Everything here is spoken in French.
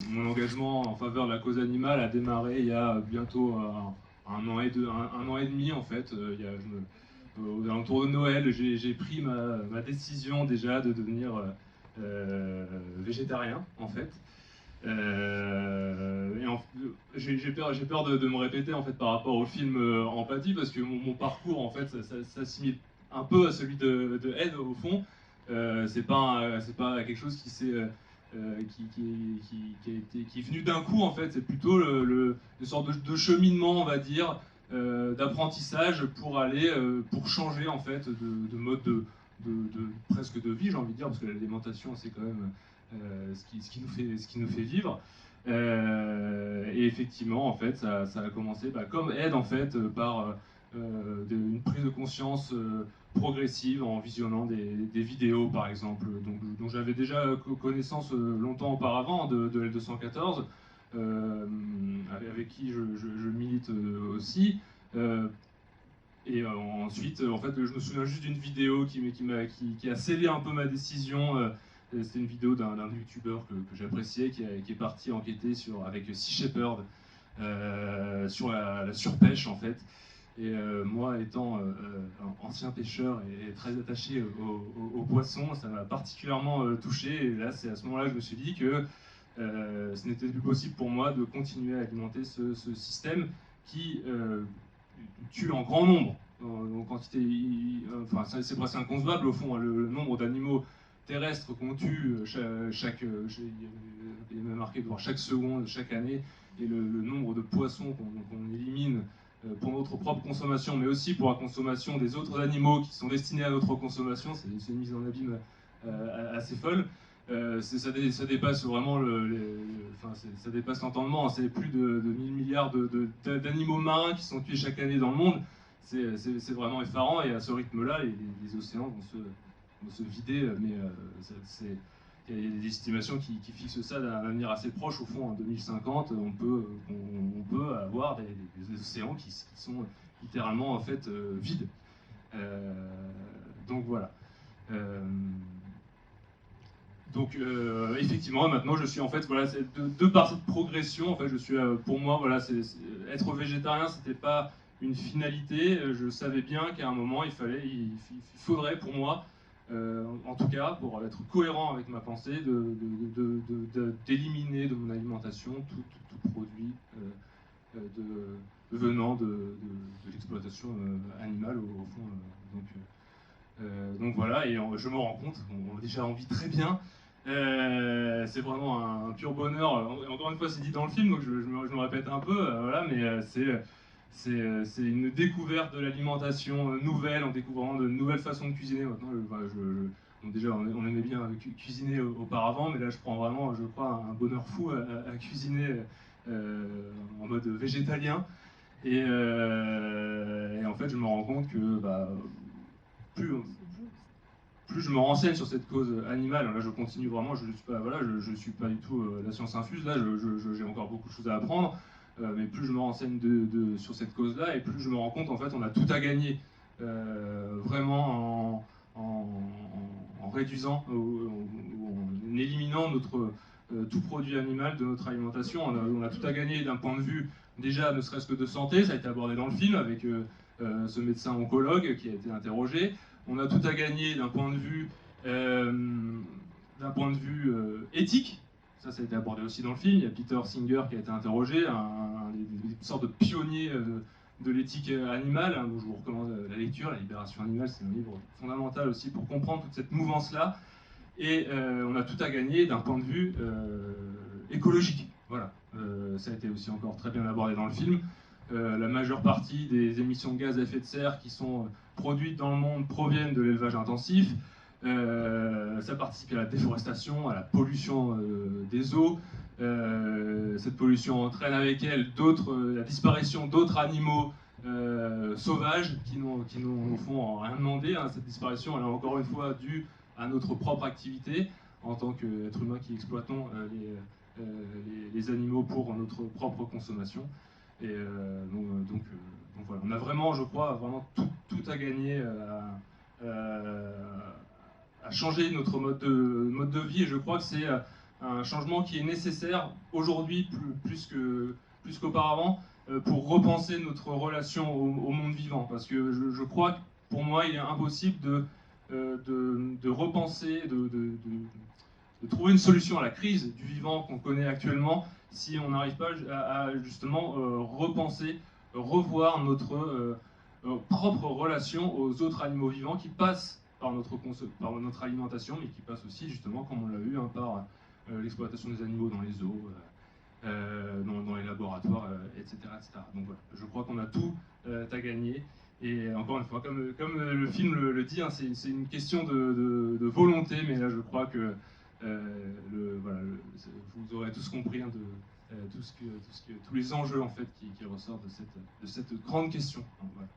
mon engagement en faveur de la cause animale a démarré il y a bientôt un an un an et demi en fait. Aux alentours de Noël, j'ai pris ma décision déjà de devenir végétarien en fait. J'ai peur de me répéter en fait par rapport au film Empathie parce que mon parcours en fait ça s'assimile un peu à celui de Ed au fond. C'est pas quelque chose qui s'est qui est venu d'un coup en fait. C'est plutôt une sorte de cheminement on va dire d'apprentissage pour aller pour changer en fait de mode presque de vie j'ai envie de dire parce que l'alimentation c'est quand même ce qui nous fait vivre. Et effectivement, en fait, ça a commencé comme aide en fait par une prise de conscience progressive en visionnant des vidéos par exemple, dont j'avais déjà connaissance longtemps auparavant de L214, avec qui je milite aussi. Et ensuite, en fait, je me souviens juste d'une vidéo qui a scellé un peu ma décision. C'était une vidéo d'un youtubeur que j'appréciais, qui est parti enquêter avec Sea Shepherd sur la surpêche, en fait. Et moi, étant un ancien pêcheur et très attaché aux poissons, ça m'a particulièrement touché. Et là, c'est à ce moment-là que je me suis dit que ce n'était plus possible pour moi de continuer à alimenter ce système qui tue en grand nombre, en quantité, enfin c'est presque inconcevable au fond, hein, le nombre d'animaux terrestres qu'on tue il est même marqué de voir chaque seconde, chaque année, et le nombre de poissons qu'on élimine pour notre propre consommation, mais aussi pour la consommation des autres animaux qui sont destinés à notre consommation, c'est une mise en abîme assez folle. Ça dépasse vraiment ça dépasse l'entendement. Hein. C'est plus de 1000 milliards d'animaux marins qui sont tués chaque année dans le monde. C'est vraiment effarant et à ce rythme-là, les océans vont se vider. Mais il y a des estimations qui fixent ça d'un avenir assez proche. Au fond, en 2050, on peut avoir des océans qui sont littéralement en fait vides. Donc voilà. Donc effectivement, maintenant je suis en fait voilà, de par cette progression, en fait, je suis pour moi voilà, être végétarien, c'était pas une finalité. Je savais bien qu'à un moment il faudrait pour moi, en tout cas pour être cohérent avec ma pensée, d'éliminer de mon alimentation tout produit venant de l'exploitation animale au fond. Donc voilà, et je me rends compte, déjà on vit très bien. C'est vraiment un pur bonheur. Encore une fois, c'est dit dans le film, donc je me répète un peu, voilà, mais c'est une découverte de l'alimentation nouvelle, en découvrant de nouvelles façons de cuisiner. Maintenant, voilà, donc déjà, on aimait bien cuisiner auparavant, mais là, je prends vraiment, je crois, un bonheur fou à cuisiner en mode végétalien. Et en fait, je me rends compte que plus, plus je me renseigne sur cette cause animale, là je continue vraiment, je ne suis pas, voilà, je suis pas du tout la science infuse, là j'ai encore beaucoup de choses à apprendre, mais plus je me renseigne sur cette cause-là, et plus je me rends compte en fait on a tout à gagner, vraiment en réduisant, en éliminant tout produit animal de notre alimentation. On a tout à gagner d'un point de vue déjà ne serait-ce que de santé, ça a été abordé dans le film avec ce médecin oncologue qui a été interrogé. On a tout à gagner euh, d'un point de vue éthique. Ça a été abordé aussi dans le film. Il y a Peter Singer qui a été interrogé, une sorte de pionnier de l'éthique animale, hein, dont je vous recommande la lecture. La libération animale, c'est un livre fondamental aussi pour comprendre toute cette mouvance-là. Et on a tout à gagner d'un point de vue écologique. Voilà. Ça a été aussi encore très bien abordé dans le film. La majeure partie des émissions de gaz à effet de serre qui sont produites dans le monde proviennent de l'élevage intensif. Ça participe à la déforestation, à la pollution des eaux. Cette pollution entraîne avec elle la disparition d'autres animaux sauvages qui n'ont au fond rien demandé. Hein. Cette disparition, elle est encore une fois due à notre propre activité en tant qu'être humain qui exploitons les animaux pour notre propre consommation. Et donc voilà, on a vraiment, je crois, vraiment tout à gagner à changer notre mode de vie. Et je crois que c'est un changement qui est nécessaire aujourd'hui plus qu'auparavant pour repenser notre relation au monde vivant. Parce que je crois que pour moi, il est impossible de repenser, de trouver une solution à la crise du vivant qu'on connaît actuellement si on n'arrive pas à justement repenser, revoir notre propre relation aux autres animaux vivants qui passent par notre alimentation, mais qui passent aussi justement, comme on l'a vu, hein, par l'exploitation des animaux dans les zoos, dans les laboratoires, etc., etc. Donc voilà, je crois qu'on a tout à gagner. Et encore une fois, comme le film le dit, hein, c'est une question de volonté, mais là je crois que voilà, vous aurez tous compris hein, tous les enjeux en fait qui ressortent de cette grande question. Donc, voilà.